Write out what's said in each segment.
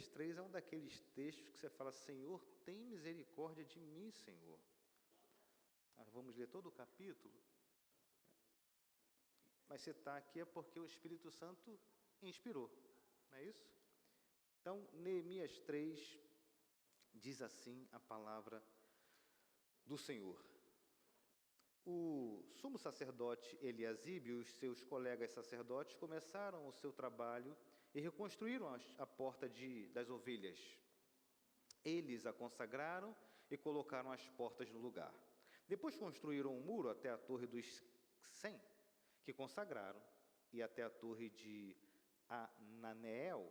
Neemias 3 é um daqueles textos que você fala: Senhor, tem misericórdia de mim, Senhor. Nós vamos ler todo o capítulo, mas você está aqui é porque o Espírito Santo inspirou, não é isso? Então, Neemias 3 diz assim a palavra do Senhor. O sumo sacerdote Eliasibe e os seus colegas sacerdotes começaram o seu trabalho e reconstruíram a porta das ovelhas. Eles a consagraram e colocaram as portas no lugar. Depois construíram um muro até a torre dos 100, que consagraram, e até a torre de Ananeel.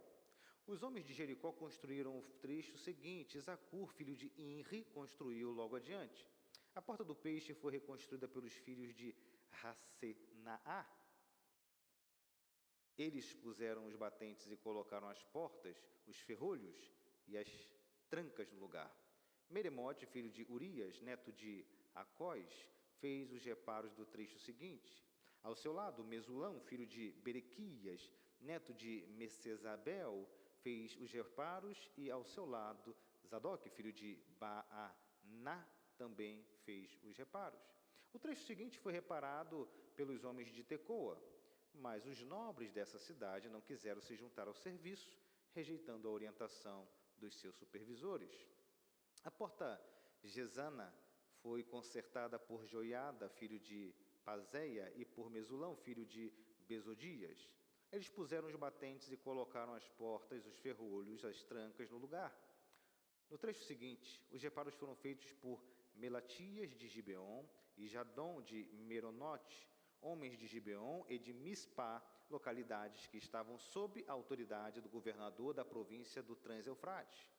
Os homens de Jericó construíram o trecho seguinte. Zacur, filho de Inri, construiu logo adiante. A porta do peixe foi reconstruída pelos filhos de Hassenaá. Eles puseram os batentes e colocaram as portas, os ferrolhos e as trancas no lugar. Meremote, filho de Urias, neto de Acós, fez os reparos do trecho seguinte. Ao seu lado, Mesulão, filho de Berequias, neto de Messesabel, fez os reparos, e ao seu lado, Zadok, filho de Baaná, também fez os reparos. O trecho seguinte foi reparado pelos homens de Tecoa, mas os nobres dessa cidade não quiseram se juntar ao serviço, rejeitando a orientação dos seus supervisores. A porta Gesana foi consertada por Joiada, filho de Pazéia, e por Mesulão, filho de Besodias. Eles puseram os batentes e colocaram as portas, os ferrolhos, as trancas no lugar. No trecho seguinte, os reparos foram feitos por Melatias de Gibeon e Jadom de Meronote, homens de Gibeon e de Mispá, localidades que estavam sob a autoridade do governador da província do Trans-Eufrates.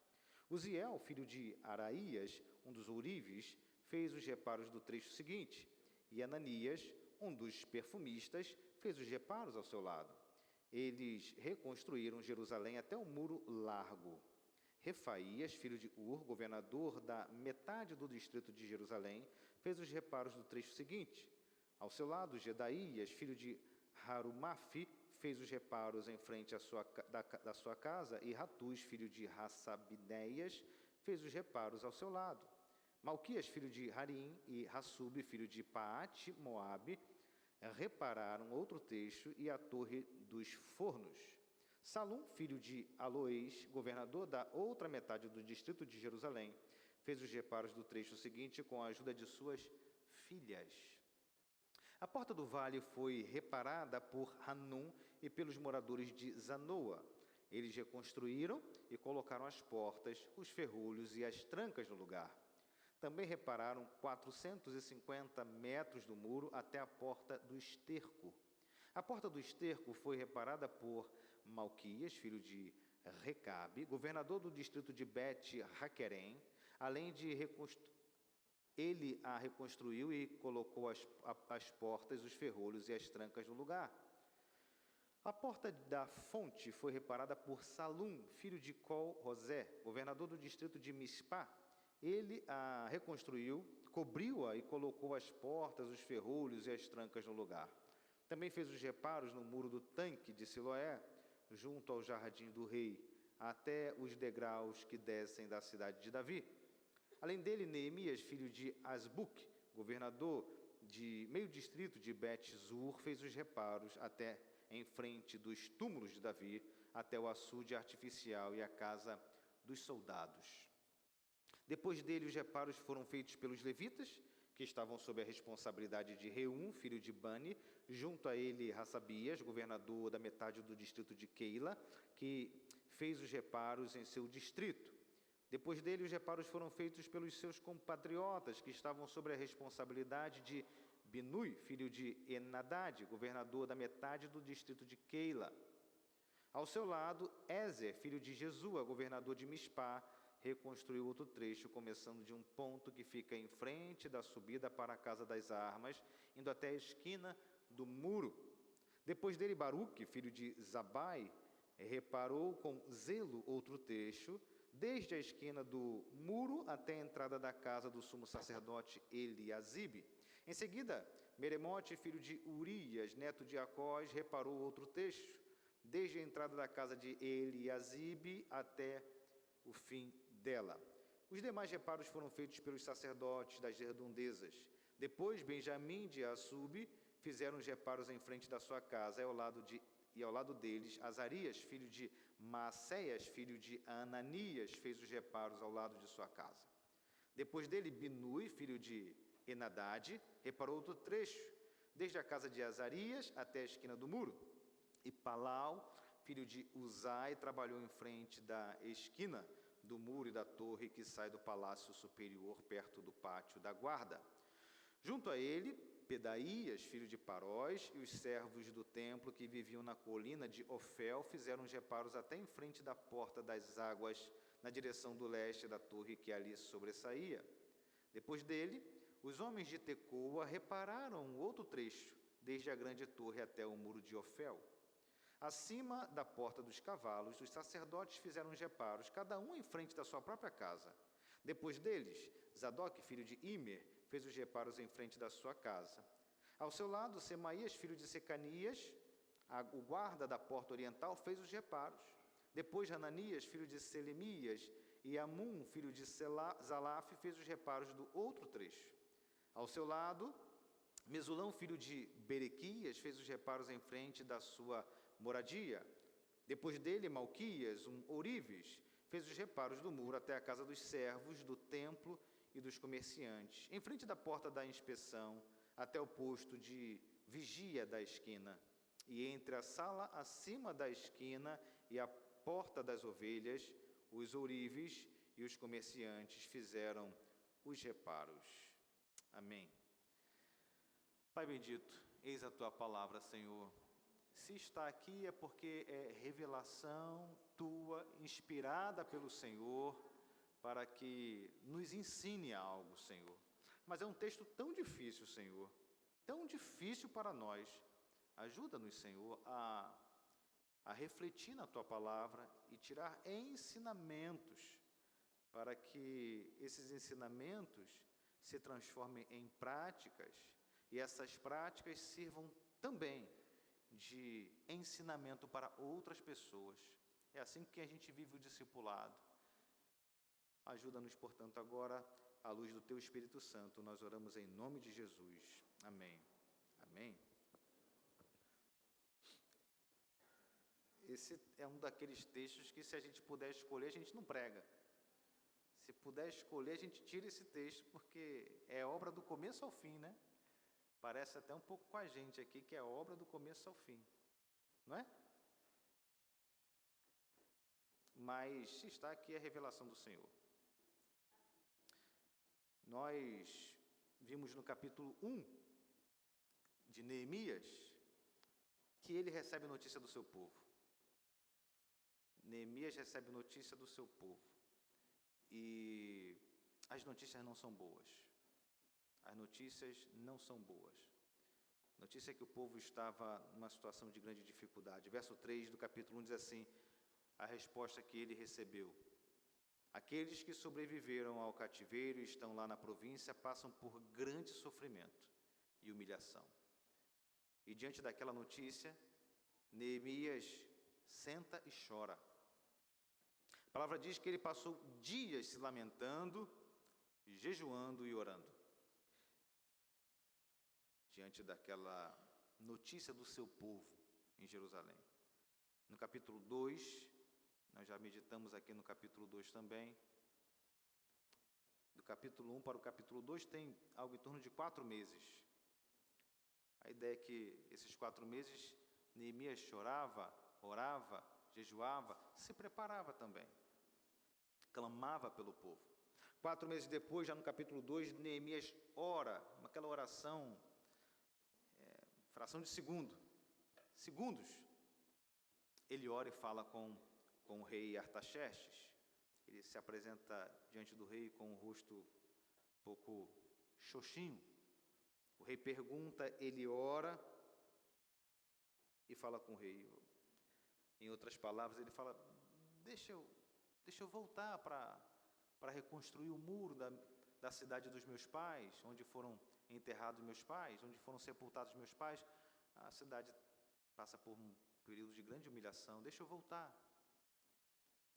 Uziel, filho de Araías, um dos ourives, fez os reparos do trecho seguinte, e Ananias, um dos perfumistas, fez os reparos ao seu lado. Eles reconstruíram Jerusalém até o muro largo. Refaías, filho de Ur, governador da metade do distrito de Jerusalém, fez os reparos do trecho seguinte. Ao seu lado, Gedaías, filho de Harumafi, fez os reparos em frente da sua casa, e Ratus, filho de Hassabineias, fez os reparos ao seu lado. Malquias, filho de Harim, e Hassub, filho de Paate, Moabe, repararam outro trecho e a torre dos fornos. Salum, filho de Aloés, governador da outra metade do distrito de Jerusalém, fez os reparos do trecho seguinte com a ajuda de suas filhas. A porta do vale foi reparada por Hanum e pelos moradores de Zanoa. Eles reconstruíram e colocaram as portas, os ferrolhos e as trancas no lugar. Também repararam 450 metros do muro até a porta do esterco. A porta do esterco foi reparada por Malquias, filho de Recabe, governador do distrito de Bet-Haquerem, além de ele a reconstruiu e colocou as portas, os ferrolhos e as trancas no lugar. A porta da fonte foi reparada por Salum, filho de Col-Rosé, governador do distrito de Mispá. Ele a reconstruiu, cobriu-a e colocou as portas, os ferrolhos e as trancas no lugar. Também fez os reparos no muro do tanque de Siloé, junto ao jardim do rei, até os degraus que descem da cidade de Davi. Além dele, Neemias, filho de Asbuc, governador de meio distrito de Bet-Zur, fez os reparos até em frente dos túmulos de Davi, até o açude artificial e a casa dos soldados. Depois dele, os reparos foram feitos pelos levitas, que estavam sob a responsabilidade de Reum, filho de Bani, junto a ele Hassabias, governador da metade do distrito de Keila, que fez os reparos em seu distrito. Depois dele, os reparos foram feitos pelos seus compatriotas, que estavam sob a responsabilidade de Binui, filho de Enadad, governador da metade do distrito de Keila. Ao seu lado, Ezer, filho de Jesua, governador de Mispá, reconstruiu outro trecho, começando de um ponto que fica em frente da subida para a Casa das Armas, indo até a esquina do muro. Depois dele, Baruque, filho de Zabai, reparou com zelo outro trecho, desde a esquina do muro até a entrada da casa do sumo sacerdote Eliasibe. Em seguida, Meremote, filho de Urias, neto de Acós, reparou outro trecho, desde a entrada da casa de Eliasibe até o fim dela. Os demais reparos foram feitos pelos sacerdotes das redondezas. Depois, Benjamim de Assube fizeram os reparos em frente da sua casa, e ao lado deles, Azarias, filho de Maacéias, filho de Ananias, fez os reparos ao lado de sua casa. Depois dele, Binui, filho de Henadade, reparou outro trecho, desde a casa de Azarias até a esquina do muro. E Palau, filho de Uzai, trabalhou em frente da esquina do muro e da torre que sai do palácio superior, perto do pátio da guarda. Junto a ele, Pedaías, filho de Parós, e os servos do templo que viviam na colina de Ofel fizeram os reparos até em frente da porta das águas, na direção do leste da torre que ali sobressaía. Depois dele, os homens de Tecoa repararam outro trecho, desde a grande torre até o muro de Ofel. Acima da porta dos cavalos, os sacerdotes fizeram os reparos, cada um em frente da sua própria casa. Depois deles, Zadok, filho de Imer, fez os reparos em frente da sua casa. Ao seu lado, Semaías, filho de Secanias, o guarda da porta oriental, fez os reparos. Depois, Hananias, filho de Selemias, e Amum, filho de Zalaf, fez os reparos do outro trecho. Ao seu lado, Mesulão, filho de Berequias, fez os reparos em frente da sua moradia. Depois dele, Malquias, um ourives, fez os reparos do muro até a casa dos servos, do templo e dos comerciantes, em frente da porta da inspeção, até o posto de vigia da esquina, e entre a sala acima da esquina e a porta das ovelhas, os ourives e os comerciantes fizeram os reparos. Amém. Pai bendito, eis a tua palavra, Senhor. Se está aqui é porque é revelação tua, inspirada pelo Senhor, para que nos ensine algo, Senhor. Mas é um texto tão difícil, Senhor, tão difícil para nós. Ajuda-nos, Senhor, a refletir na tua palavra e tirar ensinamentos, para que esses ensinamentos se transformem em práticas e essas práticas sirvam também de ensinamento para outras pessoas. É assim que a gente vive o discipulado. Ajuda-nos, portanto, agora, à luz do Teu Espírito Santo, nós oramos em nome de Jesus. Amém. Amém. Esse é um daqueles textos que, se a gente puder escolher, a gente não prega. Se puder escolher, a gente tira esse texto, porque é obra do começo ao fim, né? Parece até um pouco com a gente aqui, que é obra do começo ao fim, não é? Mas se está aqui a revelação do Senhor. Nós vimos no capítulo 1 de Neemias que ele recebe notícia do seu povo. Neemias recebe notícia do seu povo. E as notícias não são boas. As notícias não são boas. Notícia é que o povo estava numa situação de grande dificuldade. Verso 3 do capítulo 1 diz assim, a resposta que ele recebeu. Aqueles que sobreviveram ao cativeiro e estão lá na província passam por grande sofrimento e humilhação. E diante daquela notícia, Neemias senta e chora. A palavra diz que ele passou dias se lamentando, jejuando e orando. Diante daquela notícia do seu povo em Jerusalém. No capítulo 2, nós já meditamos aqui no capítulo 2 também. Do capítulo 1 para o capítulo 2 tem algo em torno de 4 meses. A ideia é que esses 4 meses, Neemias chorava, orava, jejuava, se preparava também. Clamava pelo povo. 4 meses depois, já no capítulo 2, Neemias ora, aquela oração, fração de segundos, ele ora e fala com o rei Artaxerxes. Ele se apresenta diante do rei com o rosto um pouco xoxinho. O rei pergunta, ele ora e fala com o rei. Em outras palavras, ele fala, deixa eu voltar para reconstruir o muro da cidade dos meus pais, onde foram enterrados meus pais, onde foram sepultados meus pais. A cidade passa por período de grande humilhação, deixa eu voltar.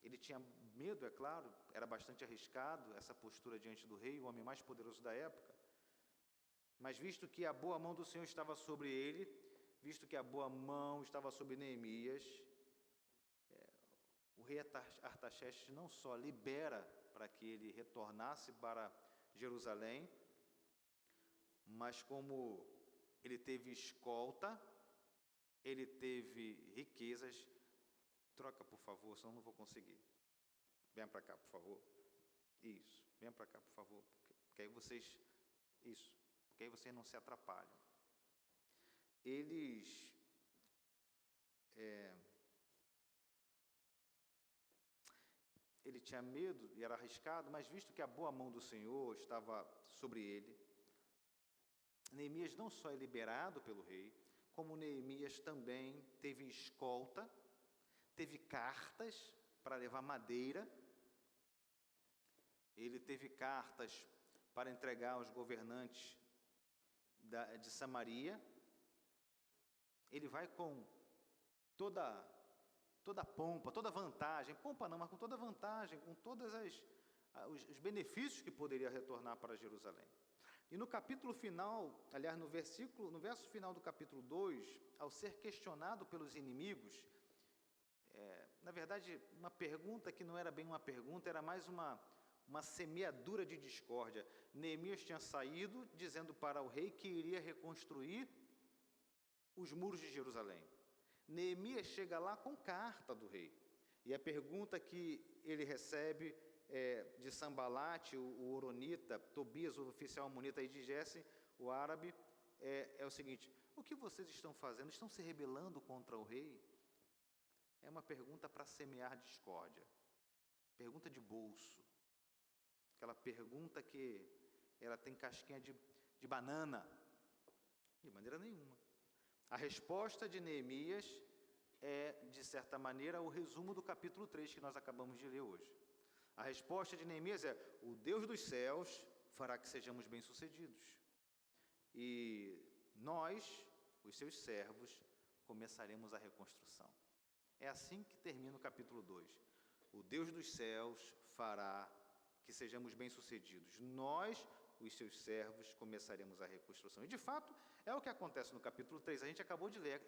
Ele tinha medo, é claro, era bastante arriscado essa postura diante do rei, o homem mais poderoso da época. Mas visto que a boa mão do Senhor estava sobre ele, visto que a boa mão estava sobre Neemias, o rei Artaxerxes não só libera para que ele retornasse para Jerusalém, mas como ele teve escolta, ele teve riquezas. Troca, por favor, senão eu não vou conseguir. Venha para cá, por favor. Isso, venha para cá, por favor. Porque aí vocês... Isso, porque aí vocês não se atrapalham. Ele tinha medo e era arriscado, mas visto que a boa mão do Senhor estava sobre ele, Neemias não só é liberado pelo rei, como Neemias também teve escolta, teve cartas para levar madeira, ele teve cartas para entregar aos governantes de Samaria. Ele vai com toda a pompa, toda a vantagem, pompa não, mas com toda a vantagem, com todos os benefícios que poderia retornar para Jerusalém. E no capítulo final, aliás, no verso final do capítulo 2, ao ser questionado pelos inimigos, na verdade, uma pergunta que não era bem uma pergunta, era mais uma semeadura de discórdia. Neemias tinha saído dizendo para o rei que iria reconstruir os muros de Jerusalém. Neemias chega lá com carta do rei. E a pergunta que ele recebe de Sambalate, o Horonita, Tobias, o oficial amonita, e de Gesse, o árabe, é o seguinte: o que vocês estão fazendo? Estão se rebelando contra o rei? É uma pergunta para semear discórdia. Pergunta de bolso. Aquela pergunta que ela tem casquinha de banana. De maneira nenhuma. A resposta de Neemias é, de certa maneira, o resumo do capítulo 3 que nós acabamos de ler hoje. A resposta de Neemias é: o Deus dos céus fará que sejamos bem-sucedidos. E nós, os seus servos, começaremos a reconstrução. É assim que termina o capítulo 2. O Deus dos céus fará que sejamos bem-sucedidos. Nós, os seus servos, começaremos a reconstrução. E, de fato, é o que acontece no capítulo 3. A gente acabou de ler.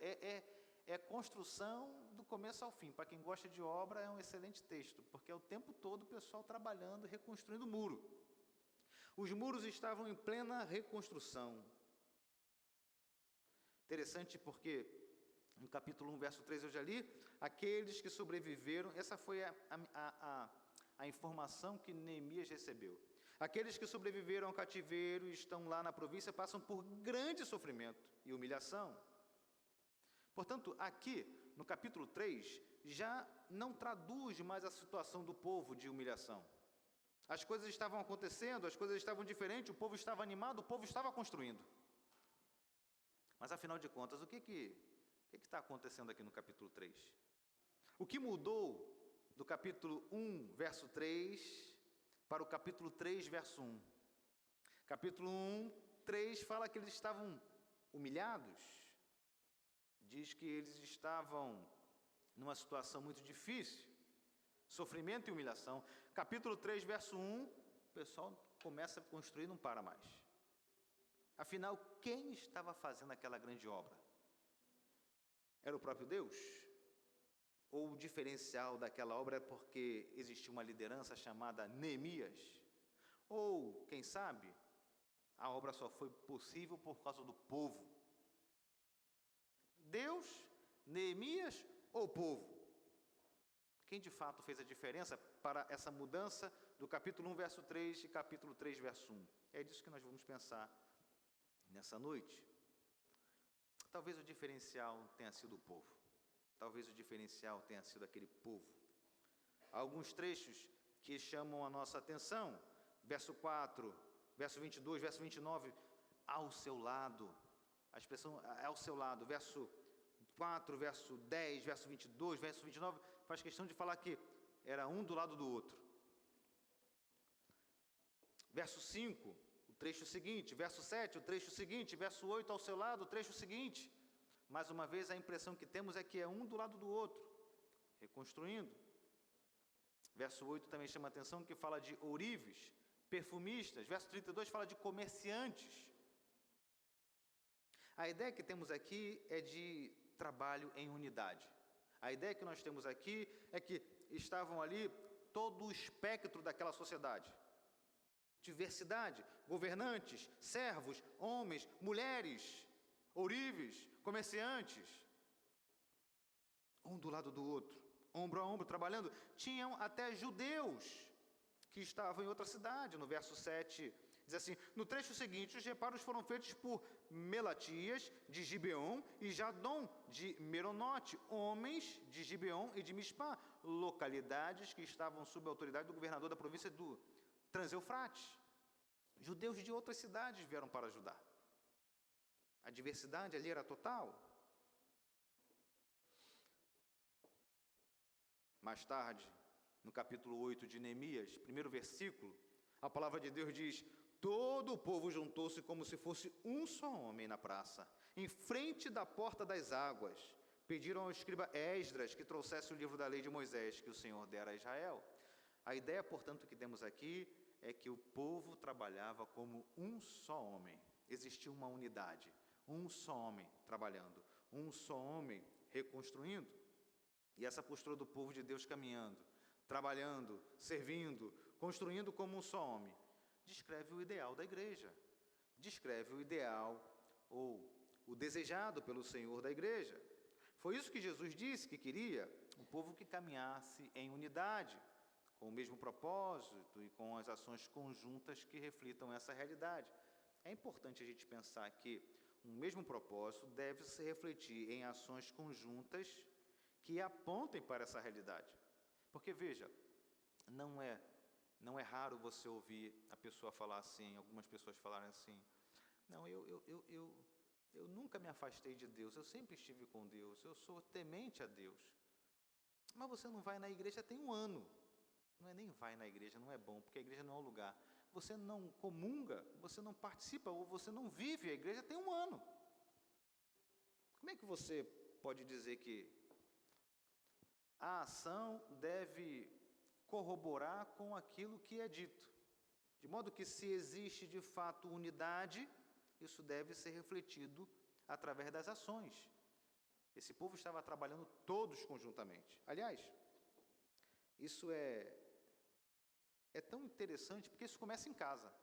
É construção do começo ao fim. Para quem gosta de obra, é um excelente texto, porque é o tempo todo o pessoal trabalhando e reconstruindo o muro. Os muros estavam em plena reconstrução. Interessante porque, no capítulo 1, verso 3, eu já li, aqueles que sobreviveram, essa foi a informação que Neemias recebeu. Aqueles que sobreviveram ao cativeiro e estão lá na província passam por grande sofrimento e humilhação. Portanto, aqui, no capítulo 3, já não traduz mais a situação do povo de humilhação. As coisas estavam acontecendo, as coisas estavam diferentes, o povo estava animado, o povo estava construindo. Mas, afinal de contas, o que está acontecendo aqui no capítulo 3? O que mudou do capítulo 1, verso 3, para o capítulo 3, verso 1? Capítulo 1, 3 fala que eles estavam humilhados. Diz que eles estavam numa situação muito difícil, sofrimento e humilhação. Capítulo 3, verso 1, o pessoal começa a construir e não para mais. Afinal, quem estava fazendo aquela grande obra? Era o próprio Deus? Ou o diferencial daquela obra é porque existia uma liderança chamada Neemias? Ou, quem sabe, a obra só foi possível por causa do povo? Deus, Neemias ou o povo? Quem de fato fez a diferença para essa mudança do capítulo 1, verso 3 e capítulo 3, verso 1? É disso que nós vamos pensar nessa noite. Talvez o diferencial tenha sido o povo. Talvez o diferencial tenha sido aquele povo. Há alguns trechos que chamam a nossa atenção. Verso 4, verso 22, verso 29, ao seu lado. A expressão é ao seu lado. Verso 4, verso 10, verso 22, verso 29, faz questão de falar que era um do lado do outro. Verso 5, o trecho seguinte. Verso 7, o trecho seguinte. Verso 8, ao seu lado, o trecho seguinte. Mais uma vez, a impressão que temos é que é um do lado do outro, reconstruindo. Verso 8 também chama a atenção, que fala de ourives, perfumistas. Verso 32 fala de comerciantes. A ideia que temos aqui é de trabalho em unidade. A ideia que nós temos aqui é que estavam ali todo o espectro daquela sociedade. Diversidade, governantes, servos, homens, mulheres, ourives, comerciantes. Um do lado do outro, ombro a ombro, trabalhando. Tinham até judeus que estavam em outra cidade. No verso 7, diz assim: no trecho seguinte, os reparos foram feitos por Melatias, de Gibeon, e Jadom, de Meronote, homens de Gibeon e de Mispá, localidades que estavam sob a autoridade do governador da província do Transeufrates. Judeus de outras cidades vieram para ajudar. A diversidade ali era total. Mais tarde, no capítulo 8 de Neemias, primeiro versículo, a palavra de Deus diz: todo o povo juntou-se como se fosse um só homem na praça, em frente da porta das águas. Pediram ao escriba Esdras que trouxesse o livro da lei de Moisés, que o Senhor dera a Israel. A ideia, portanto, que temos aqui é que o povo trabalhava como um só homem. Existia uma unidade, um só homem trabalhando, um só homem reconstruindo. E essa postura do povo de Deus caminhando, trabalhando, servindo, construindo como um só homem, descreve o ideal da igreja, descreve o ideal ou o desejado pelo Senhor da igreja. Foi isso que Jesus disse que queria, um povo que caminhasse em unidade, com o mesmo propósito e com as ações conjuntas que reflitam essa realidade. É importante a gente pensar que um mesmo propósito deve se refletir em ações conjuntas que apontem para essa realidade. Porque, veja, não é raro você ouvir a pessoa falar assim, algumas pessoas falarem assim: não, eu nunca me afastei de Deus, eu sempre estive com Deus, eu sou temente a Deus. Mas você não vai na igreja tem um ano. Não é nem vai na igreja, não é bom, porque a igreja não é um lugar. Você não comunga, você não participa, ou você não vive a igreja tem um ano. Como é que você pode dizer que a ação deve corroborar com aquilo que é dito? De modo que, se existe de fato unidade, isso deve ser refletido através das ações. Esse povo estava trabalhando todos conjuntamente. Aliás, isso é tão interessante porque isso começa em casa.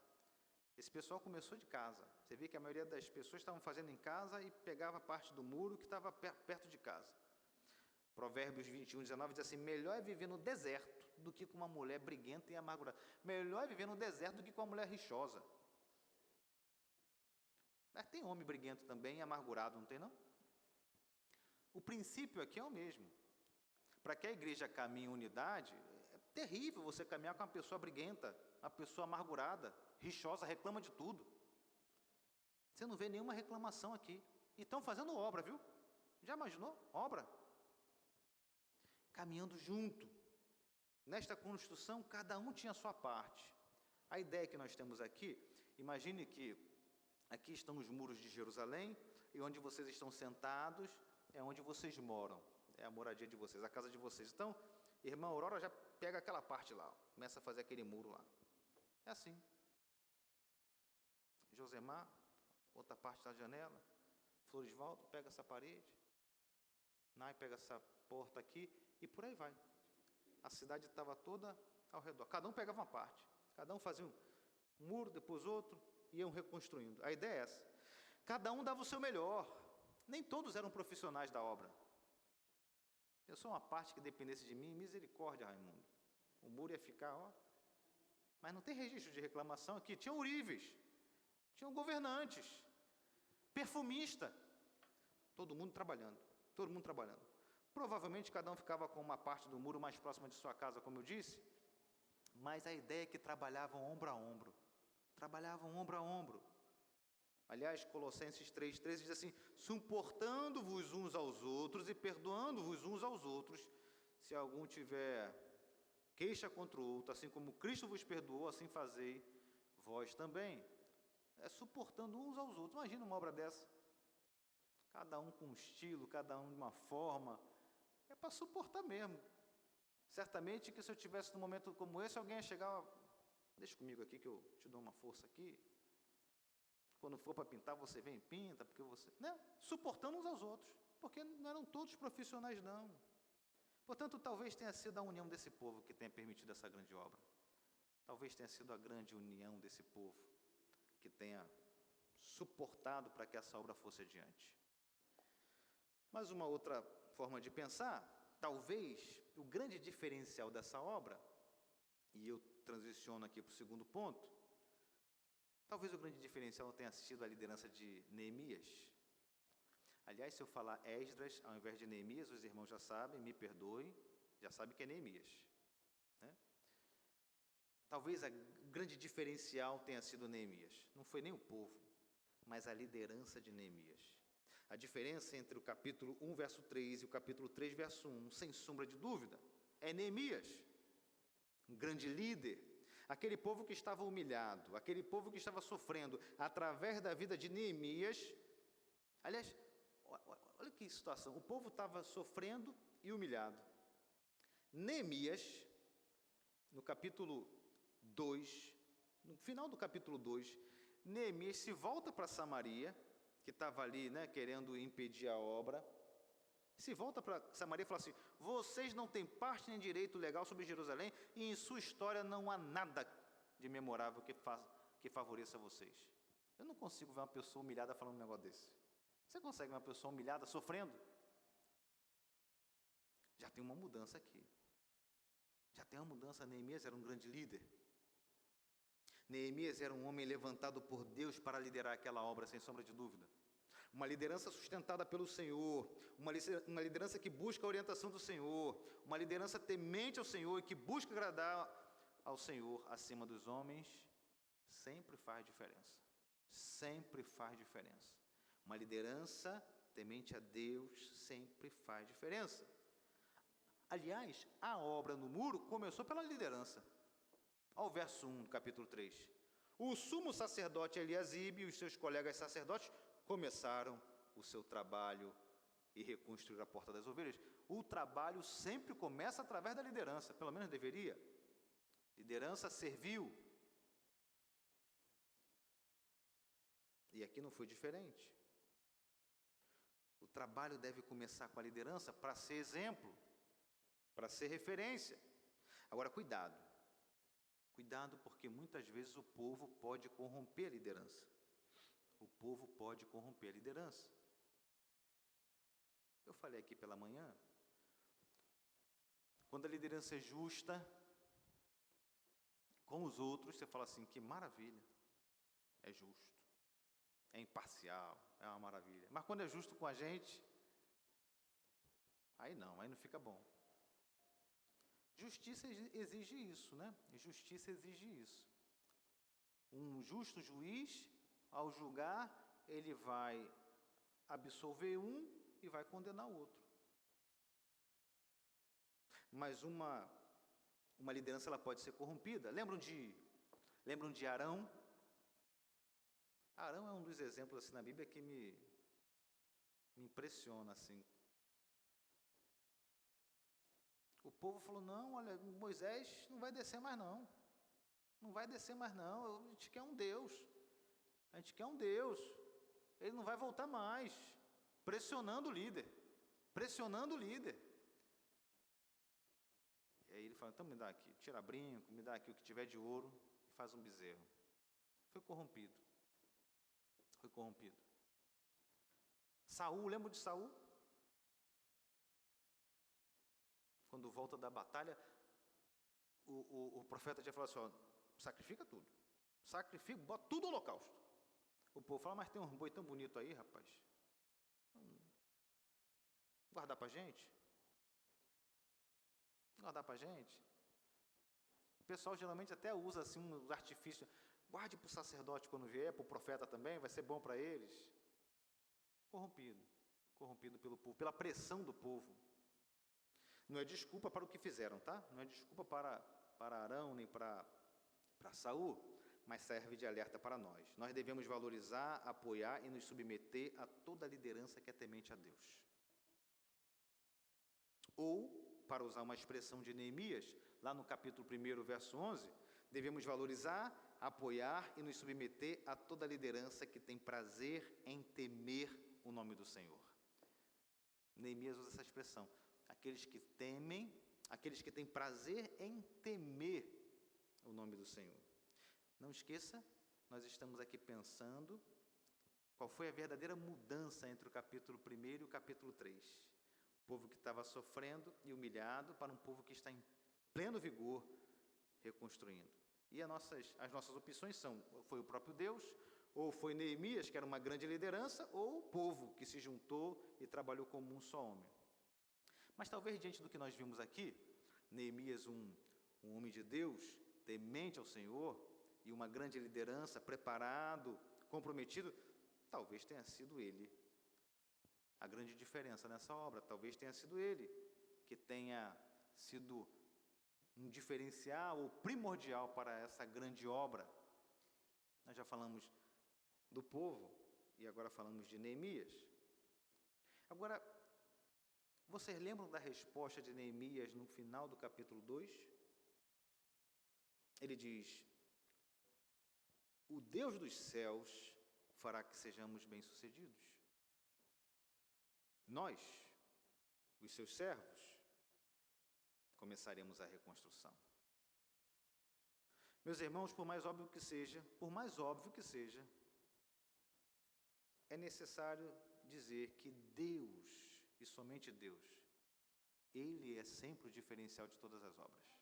Esse pessoal começou de casa. Você vê que a maioria das pessoas estavam fazendo em casa e pegava parte do muro que estava perto de casa. Provérbios 21, 19 diz assim: melhor é viver no deserto do que com uma mulher briguenta e amargurada. Melhor é viver no deserto do que com uma mulher rixosa. Mas tem homem briguento também e amargurado, não tem não? O princípio aqui é o mesmo. Para que a igreja caminhe em unidade, é terrível você caminhar com uma pessoa briguenta, uma pessoa amargurada, rixosa, reclama de tudo. Você não vê nenhuma reclamação aqui. E estão fazendo obra, viu? Já imaginou? Obra. Caminhando junto. Nesta construção, cada um tinha a sua parte. A ideia que nós temos aqui, imagine que aqui estão os muros de Jerusalém, e onde vocês estão sentados é onde vocês moram. É a moradia de vocês, a casa de vocês. Então, irmã Aurora já pega aquela parte lá, começa a fazer aquele muro lá. É assim. Josemar, outra parte da janela. Florisvaldo pega essa parede. Nai pega essa porta aqui, e por aí vai. A cidade estava toda ao redor. Cada um pegava uma parte. Cada um fazia um muro, depois outro, e iam reconstruindo. A ideia é essa. Cada um dava o seu melhor. Nem todos eram profissionais da obra. Eu sou uma parte que dependesse de mim, misericórdia, Raimundo. O muro ia ficar, ó. Mas não tem registro de reclamação aqui. Tinha ourives, tinham governantes, perfumista. Todo mundo trabalhando, todo mundo trabalhando. Provavelmente cada um ficava com uma parte do muro mais próxima de sua casa, como eu disse. Mas a ideia é que trabalhavam ombro a ombro. Trabalhavam ombro a ombro. Aliás, Colossenses 3,13 diz assim: suportando-vos uns aos outros e perdoando-vos uns aos outros, se algum tiver queixa contra o outro, assim como Cristo vos perdoou, assim fazei vós também. É suportando uns aos outros. Imagina uma obra dessa. cada um com um estilo, cada um de uma forma, é para suportar mesmo. Certamente que se eu tivesse num momento como esse, alguém ia chegar, deixa comigo aqui que eu te dou uma força aqui. Quando for para pintar, você vem e pinta, porque você... Né? Suportando uns aos outros, porque não eram todos profissionais, não. Portanto, talvez tenha sido a união desse povo que tenha permitido essa grande obra. Talvez tenha sido a grande união desse povo que tenha suportado para que essa obra fosse adiante. Mas uma outra forma de pensar, talvez o grande diferencial dessa obra, e eu transiciono aqui para o segundo ponto, talvez o grande diferencial tenha sido a liderança de Neemias. Aliás, se eu falar Esdras ao invés de Neemias, os irmãos já sabem, me perdoem, já sabem que é Neemias. Né? Talvez o grande diferencial tenha sido Neemias. Não foi nem o povo, mas a liderança de Neemias. A diferença entre o capítulo 1, verso 3 e o capítulo 3, verso 1, sem sombra de dúvida, é Neemias, um grande líder. Aquele povo que estava humilhado, aquele povo que estava sofrendo através da vida de Neemias. Aliás, olha que situação, o povo estava sofrendo e humilhado. Neemias, no capítulo 2, no final do capítulo 2, Neemias se volta para Samaria, que estava ali, né, querendo impedir a obra, se volta para Samaria e fala assim, vocês não têm parte nem direito legal sobre Jerusalém, e em sua história não há nada de memorável que favoreça vocês. Eu não consigo ver uma pessoa humilhada falando um negócio desse. Você consegue ver uma pessoa humilhada, sofrendo? Já tem uma mudança aqui. Já tem uma mudança. Neemias era um grande líder. Neemias era um homem levantado por Deus para liderar aquela obra, sem sombra de dúvida. Uma liderança sustentada pelo Senhor, uma liderança que busca a orientação do Senhor, uma liderança temente ao Senhor e que busca agradar ao Senhor acima dos homens, sempre faz diferença. Sempre faz diferença. Uma liderança temente a Deus sempre faz diferença. Aliás, a obra no muro começou pela liderança. Ao verso 1 do capítulo 3. O sumo sacerdote Eliasibe e os seus colegas sacerdotes começaram o seu trabalho e reconstruir a porta das ovelhas. O trabalho sempre começa através da liderança, pelo menos deveria. Liderança serviu. E aqui não foi diferente. O trabalho deve começar com a liderança para ser exemplo, para ser referência. Agora, cuidado. Cuidado, porque muitas vezes o povo pode corromper a liderança. O povo pode corromper a liderança. Eu falei aqui pela manhã, quando a liderança é justa com os outros, você fala assim, que maravilha, é justo, é imparcial, é uma maravilha. Mas quando é justo com a gente, aí não fica bom. Justiça exige isso, né? Justiça exige isso. Um justo juiz, ao julgar, ele vai absolver um e vai condenar o outro. Mas uma liderança ela pode ser corrompida. Lembram de Arão? Arão é um dos exemplos assim, na Bíblia que me impressiona assim. O povo falou, não, olha, Moisés não vai descer mais não. Não vai descer mais não, a gente quer um Deus. A gente quer um Deus. Ele não vai voltar mais. Pressionando o líder. Pressionando o líder. E aí ele fala, então me dá aqui, tira brinco, me dá aqui o que tiver de ouro e faz um bezerro. Foi corrompido. Foi corrompido. Saul, lembra de Saul? Quando volta da batalha, o profeta já falou assim, ó, sacrifica tudo. Sacrifica, bota tudo no holocausto. O povo fala, mas tem um boi tão bonito aí, rapaz. Guardar pra gente? Guardar pra gente? O pessoal geralmente até usa assim uns artifícios. Guarde para o sacerdote quando vier, para o profeta também, vai ser bom para eles. Corrompido. Corrompido pelo povo, pela pressão do povo. Não é desculpa para o que fizeram, tá? Não é desculpa para Arão, nem para Saul, mas serve de alerta para nós. Nós devemos valorizar, apoiar e nos submeter a toda a liderança que é temente a Deus. Ou, para usar uma expressão de Neemias, lá no capítulo 1, verso 11, devemos valorizar, apoiar e nos submeter a toda a liderança que tem prazer em temer o nome do Senhor. Neemias usa essa expressão, aqueles que temem, aqueles que têm prazer em temer o nome do Senhor. Não esqueça, nós estamos aqui pensando qual foi a verdadeira mudança entre o capítulo 1 e o capítulo 3. O povo que estava sofrendo e humilhado para um povo que está em pleno vigor, reconstruindo. E as nossas opções são, foi o próprio Deus, ou foi Neemias, que era uma grande liderança, ou o povo que se juntou e trabalhou como um só homem. Mas talvez diante do que nós vimos aqui, Neemias, um homem de Deus, temente ao Senhor, e uma grande liderança, preparado, comprometido, talvez tenha sido ele a grande diferença nessa obra, talvez tenha sido ele que tenha sido um diferencial ou primordial para essa grande obra. Nós já falamos do povo e agora falamos de Neemias. Agora, vocês lembram da resposta de Neemias no final do capítulo 2? Ele diz: o Deus dos céus fará que sejamos bem-sucedidos. Nós, os seus servos, começaremos a reconstrução. Meus irmãos, por mais óbvio que seja, é necessário dizer que Deus, e somente Deus, Ele é sempre o diferencial de todas as obras.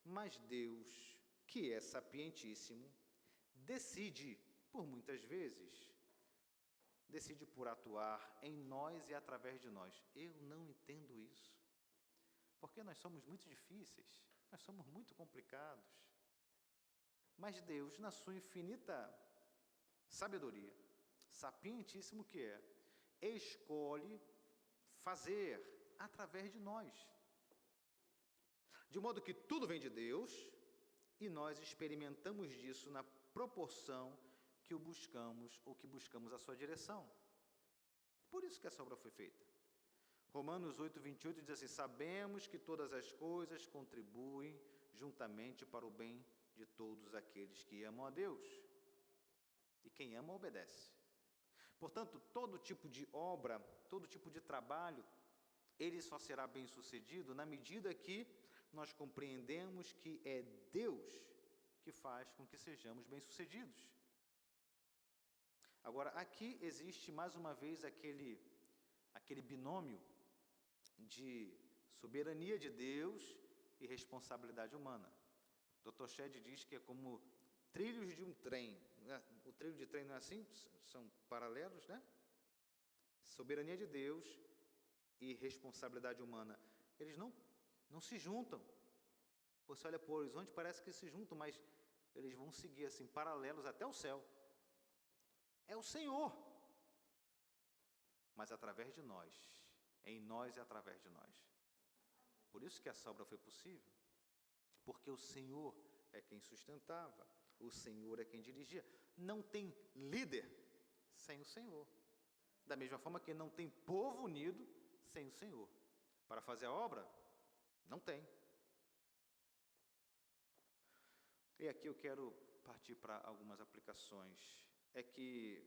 Mas Deus, que é sapientíssimo, decide, por muitas vezes, decide por atuar em nós e através de nós. Eu não entendo isso, porque nós somos muito difíceis, nós somos muito complicados. Mas Deus, na sua infinita sabedoria, sapientíssimo que é, escolhe fazer através de nós. De modo que tudo vem de Deus e nós experimentamos disso na proporção que o buscamos ou que buscamos a sua direção. Por isso que essa obra foi feita. Romanos 8:28 diz assim: sabemos que todas as coisas contribuem juntamente para o bem de todos aqueles que amam a Deus. E quem ama, obedece. Portanto, todo tipo de obra, todo tipo de trabalho, ele só será bem-sucedido na medida que nós compreendemos que é Deus que faz com que sejamos bem-sucedidos. Agora, aqui existe mais uma vez aquele binômio de soberania de Deus e responsabilidade humana. Dr. Shedd diz que é como trilhos de um trem. O trilho de trem não é assim? São paralelos, né? Soberania de Deus e responsabilidade humana. Eles não se juntam. Você olha para o horizonte, parece que se juntam, mas eles vão seguir assim, paralelos até o céu. É o Senhor, mas através de nós, em nós e através de nós. Por isso que essa obra foi possível, porque o Senhor é quem sustentava, o Senhor é quem dirigia. Não tem líder sem o Senhor, da mesma forma que não tem povo unido sem o Senhor. Para fazer a obra, não tem. E aqui eu quero partir para algumas aplicações. É que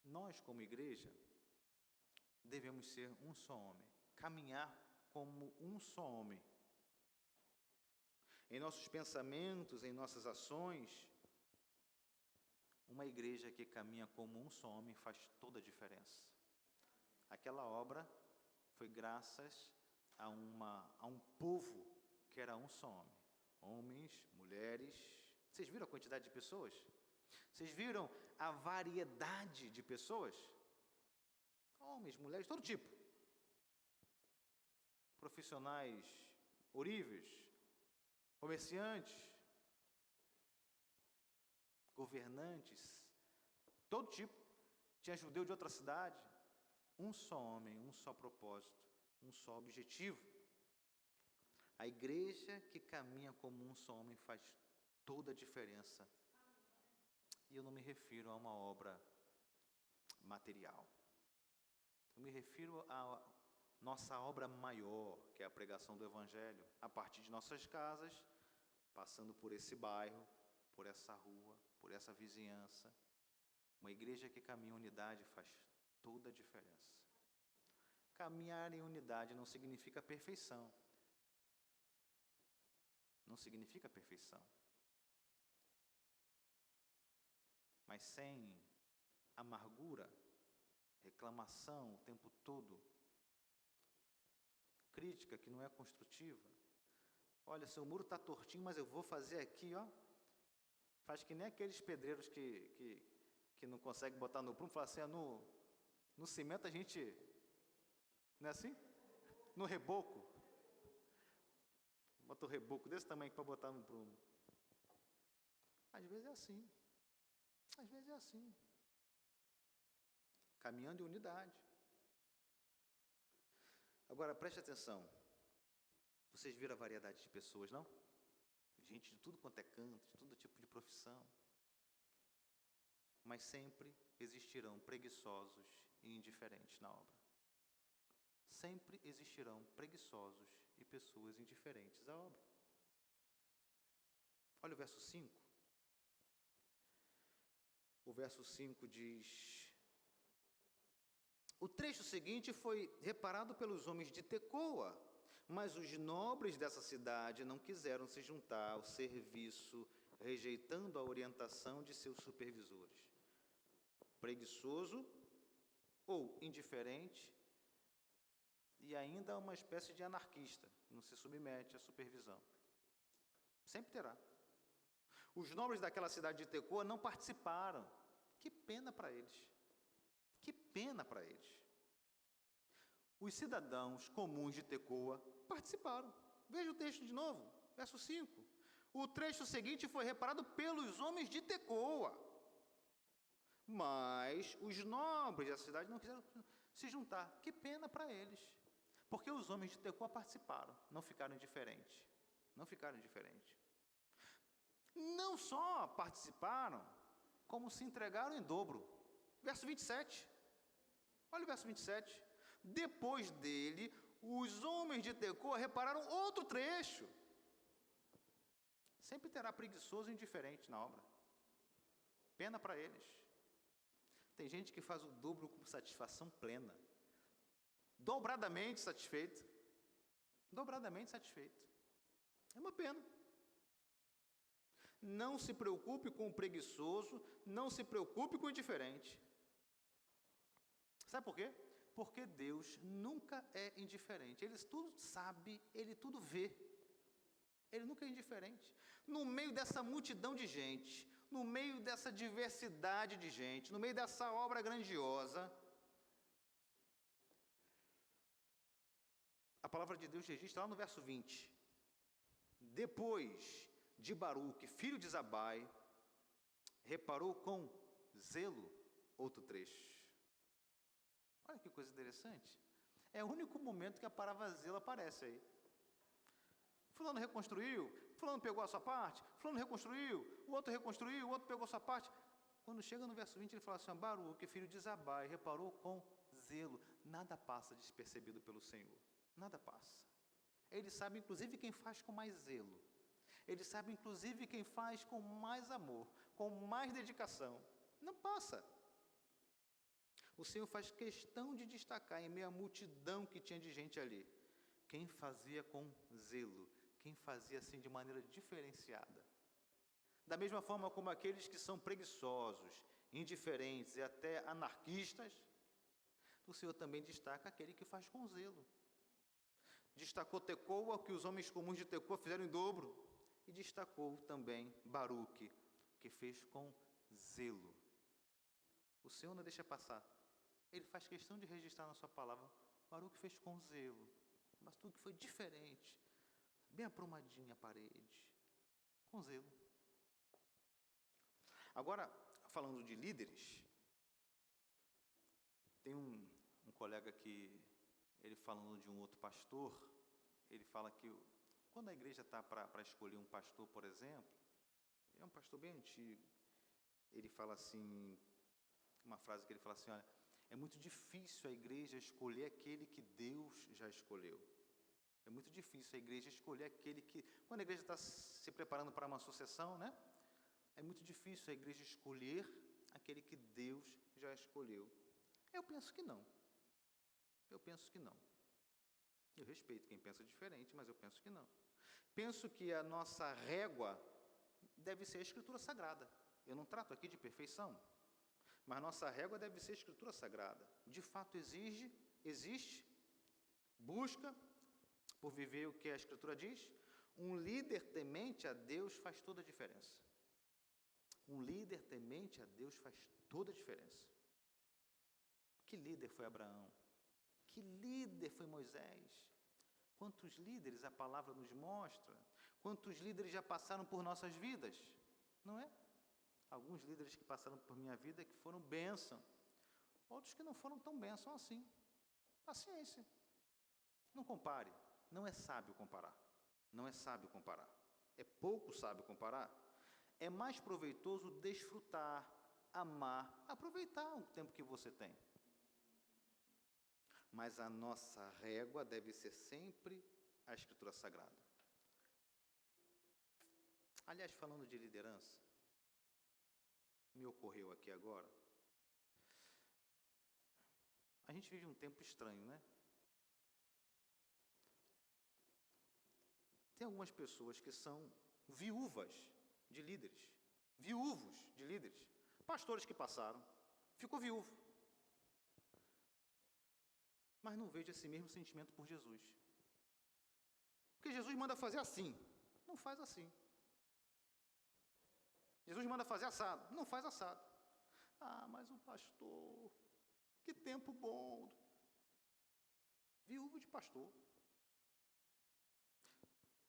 nós, como igreja, devemos ser um só homem, caminhar como um só homem. Em nossos pensamentos, em nossas ações, uma igreja que caminha como um só homem faz toda a diferença. Aquela obra foi graças a um povo que era um só homem. Homens, mulheres. Vocês viram a quantidade de pessoas? Vocês viram a variedade de pessoas? Homens, mulheres, todo tipo. Profissionais horríveis, comerciantes, governantes, todo tipo. Tinha judeu de outra cidade. Um só homem, um só propósito, um só objetivo. A igreja que caminha como um só homem faz toda a diferença. E eu não me refiro a uma obra material. Eu me refiro à nossa obra maior, que é a pregação do Evangelho, a partir de nossas casas, passando por esse bairro, por essa rua, por essa vizinhança. Uma igreja que caminha em unidade faz toda a diferença. Caminhar em unidade não significa perfeição. Não significa perfeição. Mas sem amargura, reclamação o tempo todo, crítica que não é construtiva. Olha, seu muro está tortinho, mas eu vou fazer aqui, ó. Faz que nem aqueles pedreiros que não conseguem botar no prumo, fala assim, no cimento a gente, não é assim? No reboco. Bota o reboco desse tamanho para botar no prumo. Às vezes é assim. Às vezes é assim. Caminhando em unidade. Agora, preste atenção. Vocês viram a variedade de pessoas, não? Gente de tudo quanto é canto, de todo tipo de profissão. Mas sempre existirão preguiçosos e indiferentes na obra. Sempre existirão preguiçosos e pessoas indiferentes à obra. Olha o verso 5. O verso 5 diz: o trecho seguinte foi reparado pelos homens de Tecoa, mas os nobres dessa cidade não quiseram se juntar ao serviço, rejeitando a orientação de seus supervisores. Preguiçoso ou indiferente, e ainda uma espécie de anarquista, não se submete à supervisão. Sempre terá. Os nobres daquela cidade de Tecoa não participaram. Que pena para eles. Que pena para eles. Os cidadãos comuns de Tecoa participaram. Veja o texto de novo, verso 5. O trecho seguinte foi reparado pelos homens de Tecoa. Mas os nobres da cidade não quiseram se juntar. Que pena para eles. Porque os homens de Tecoa participaram, não ficaram indiferentes. Não ficaram indiferentes. Não só participaram, como se entregaram em dobro. Verso 27. Olha o verso 27. Depois dele, os homens de Tecoa repararam outro trecho. Sempre terá preguiçoso e indiferente na obra. Pena para eles. Tem gente que faz o dobro com satisfação plena. Dobradamente satisfeito. Dobradamente satisfeito. É uma pena. Não se preocupe com o preguiçoso, não se preocupe com o indiferente. Sabe por quê? Porque Deus nunca é indiferente. Ele tudo sabe, Ele tudo vê. Ele nunca é indiferente. No meio dessa multidão de gente, no meio dessa diversidade de gente, no meio dessa obra grandiosa, a palavra de Deus registra lá no verso 20. Depois de Baruque, filho de Zabai, reparou com zelo outro trecho. Olha que coisa interessante. É o único momento que a palavra zelo aparece aí. Fulano reconstruiu, fulano pegou a sua parte, fulano reconstruiu, o outro pegou a sua parte. Quando chega no verso 20, ele fala assim, Baruque, filho de Zabai, reparou com zelo. Nada passa despercebido pelo Senhor. Nada passa. Ele sabe, inclusive, quem faz com mais zelo. Ele sabe, inclusive, quem faz com mais amor, com mais dedicação. Não passa. O Senhor faz questão de destacar, em meio à multidão que tinha de gente ali, quem fazia com zelo, quem fazia assim de maneira diferenciada. Da mesma forma como aqueles que são preguiçosos, indiferentes e até anarquistas, o Senhor também destaca aquele que faz com zelo. Destacou Tecoa, que os homens comuns de Tecoa fizeram em dobro, e destacou também Baruque, que fez com zelo. O Senhor não deixa passar. Ele faz questão de registrar na sua palavra, Baruque fez com zelo, mas tudo que foi diferente, bem aprumadinha a parede, com zelo. Agora, falando de líderes, tem um colega que, ele falando de um outro pastor, ele fala que Quando a igreja está para escolher um pastor, por exemplo, é um pastor bem antigo, ele fala assim, uma frase que ele fala assim, olha, é muito difícil a igreja escolher aquele que Deus já escolheu. É muito difícil a igreja escolher aquele que... Quando a igreja está se preparando para uma sucessão, né? É muito difícil a igreja escolher aquele que Deus já escolheu. Eu penso que não. Eu penso que não. Eu respeito quem pensa diferente, mas eu penso que não. Penso que a nossa régua deve ser a Escritura Sagrada. Eu não trato aqui de perfeição, mas nossa régua deve ser a Escritura Sagrada. De fato existe, busca por viver o que a Escritura diz. Um líder temente a Deus faz toda a diferença. Um líder temente a Deus faz toda a diferença. Que líder foi Abraão? Que líder foi Moisés? Quantos líderes a palavra nos mostra? Quantos líderes já passaram por nossas vidas? Não é? Alguns líderes que passaram por minha vida que foram bênção. Outros que não foram tão bênção assim. Paciência. Não compare. Não é sábio comparar. Não é sábio comparar. É pouco sábio comparar. É mais proveitoso desfrutar, amar, aproveitar o tempo que você tem. Mas a nossa régua deve ser sempre a Escritura Sagrada. Aliás, falando de liderança, me ocorreu aqui agora, a gente vive um tempo estranho, né? Tem algumas pessoas que são viúvas de líderes, viúvos de líderes, pastores que passaram, ficou viúvo, mas não vejo esse mesmo sentimento por Jesus. Porque Jesus manda fazer assim, não faz assim. Jesus manda fazer assado, não faz assado. Ah, mas o pastor, que tempo bom. Viúvo de pastor.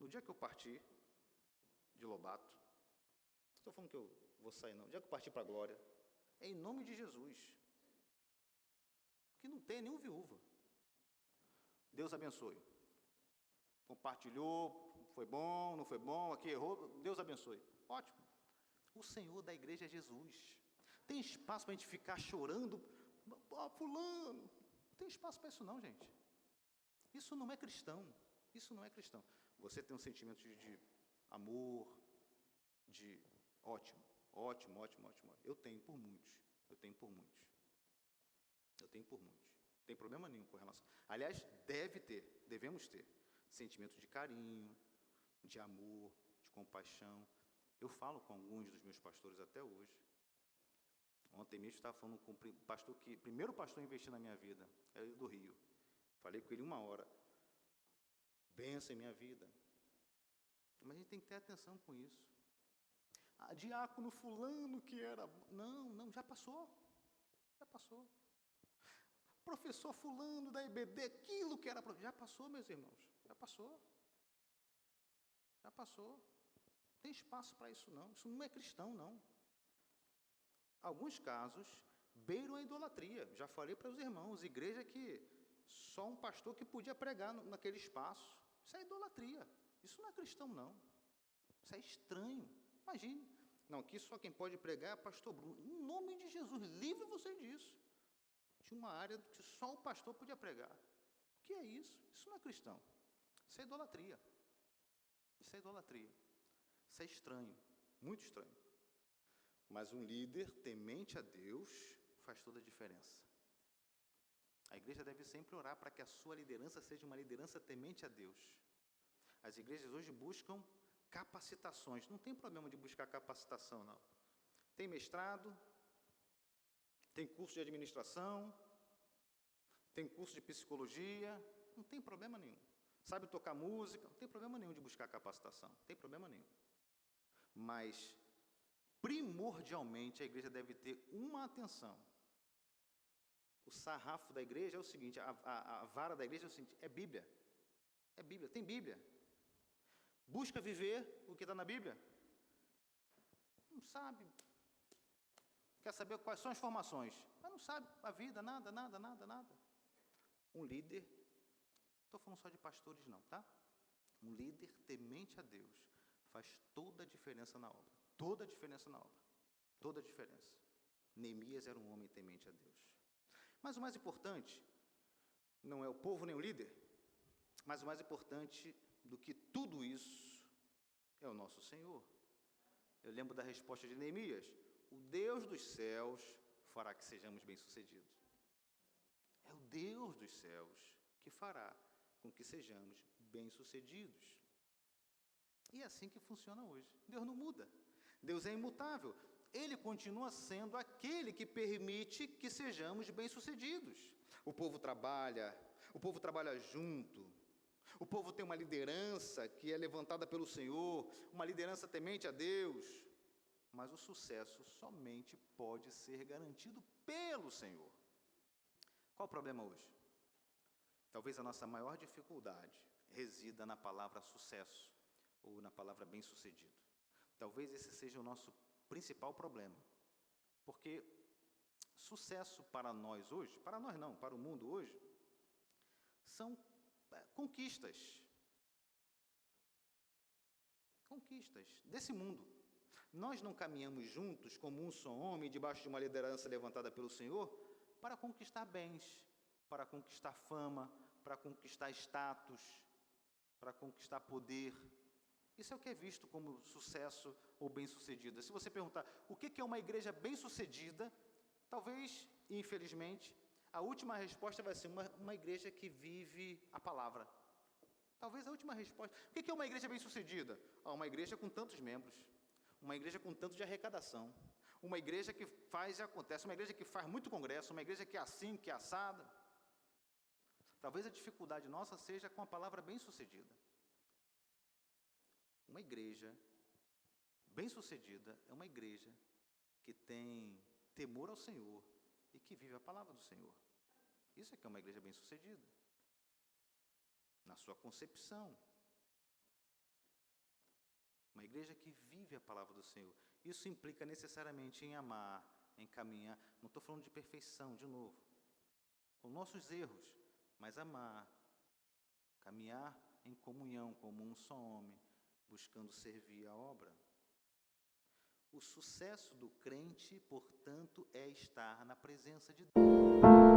No dia que eu partir de Lobato, não estou falando que eu vou sair não, no dia que eu partir para a glória, é em nome de Jesus, que não tem nenhum viúva. Deus abençoe. Compartilhou, foi bom, não foi bom, aqui errou, Deus abençoe. Ótimo. O Senhor da igreja é Jesus. Tem espaço para a gente ficar chorando, fulano. Não tem espaço para isso não, gente. Isso não é cristão. Isso não é cristão. Você tem um sentimento de amor, de ótimo. Eu tenho por muitos. Não tem problema nenhum com relação. Aliás, devemos ter sentimento de carinho, de amor, de compaixão. Eu falo com alguns dos meus pastores até hoje. Ontem mesmo estava falando com o pastor primeiro pastor a investir na minha vida, é ele do Rio. Falei com ele 1 hora. Benção em minha vida. Mas a gente tem que ter atenção com isso. Ah, diácono fulano que era... Não, já passou. Professor fulano da EBD, aquilo que era... Já passou, meus irmãos. Já passou. Não tem espaço para isso não. Isso não é cristão, não. Alguns casos beiram a idolatria. Já falei para os irmãos, igreja que só um pastor que podia pregar naquele espaço. Isso é idolatria. Isso não é cristão, não. Isso é estranho. Imagine. Não, aqui só quem pode pregar é pastor Bruno. Em nome de Jesus, livre você disso. Tinha uma área que só o pastor podia pregar. O que é isso? Isso não é cristão. Isso é idolatria. Isso é estranho. Muito estranho. Mas um líder temente a Deus faz toda a diferença. A igreja deve sempre orar para que a sua liderança seja uma liderança temente a Deus. As igrejas hoje buscam capacitações. Não tem problema de buscar capacitação, não. Tem mestrado, tem curso de administração, tem curso de psicologia, não tem problema nenhum. Sabe tocar música, não tem problema nenhum de buscar capacitação, não tem problema nenhum. Mas, primordialmente, a igreja deve ter uma atenção. O sarrafo da igreja é o seguinte, a vara da igreja é o seguinte, é Bíblia. Tem Bíblia. Busca viver o que está na Bíblia? Não sabe. Quer saber quais são as formações? Mas não sabe a vida, nada. Um líder, estou falando só de pastores não, tá? Um líder temente a Deus faz toda a diferença na obra. Toda a diferença na obra. Toda a diferença. Neemias era um homem temente a Deus. Mas o mais importante não é o povo nem o líder, mas o mais importante do que tudo isso é o nosso Senhor. Eu lembro da resposta de Neemias: o Deus dos céus fará que sejamos bem-sucedidos. É o Deus dos céus que fará com que sejamos bem-sucedidos. E é assim que funciona hoje. Deus não muda. Deus é imutável. Ele continua sendo aquele que permite que sejamos bem-sucedidos. O povo trabalha junto. O povo tem uma liderança que é levantada pelo Senhor, uma liderança temente a Deus. Mas o sucesso somente pode ser garantido pelo Senhor. Qual o problema hoje? Talvez a nossa maior dificuldade resida na palavra sucesso, ou na palavra bem-sucedido. Talvez esse seja o nosso principal problema. Porque sucesso para nós hoje, para nós não, para o mundo hoje, são conquistas. Conquistas desse mundo. Nós não caminhamos juntos como um só homem, debaixo de uma liderança levantada pelo Senhor, para conquistar bens, para conquistar fama, para conquistar status, para conquistar poder. Isso é o que é visto como sucesso ou bem-sucedida. Se você perguntar o que é uma igreja bem-sucedida, talvez, infelizmente, a última resposta vai ser uma igreja que vive a palavra. Talvez a última resposta. O que é uma igreja bem-sucedida? Uma igreja com tantos membros, uma igreja com tanto de arrecadação, uma igreja que faz e acontece, uma igreja que faz muito congresso, uma igreja que é assim, que é assada. Talvez a dificuldade nossa seja com a palavra bem-sucedida. Uma igreja bem-sucedida é uma igreja que tem temor ao Senhor e que vive a palavra do Senhor. Isso é que é uma igreja bem-sucedida. Na sua concepção. Uma igreja que vive a palavra do Senhor. Isso implica necessariamente em amar, em caminhar. Não estou falando de perfeição, de novo. Com nossos erros, mas amar. Caminhar em comunhão como um só homem, buscando servir a obra. O sucesso do crente, portanto, é estar na presença de Deus.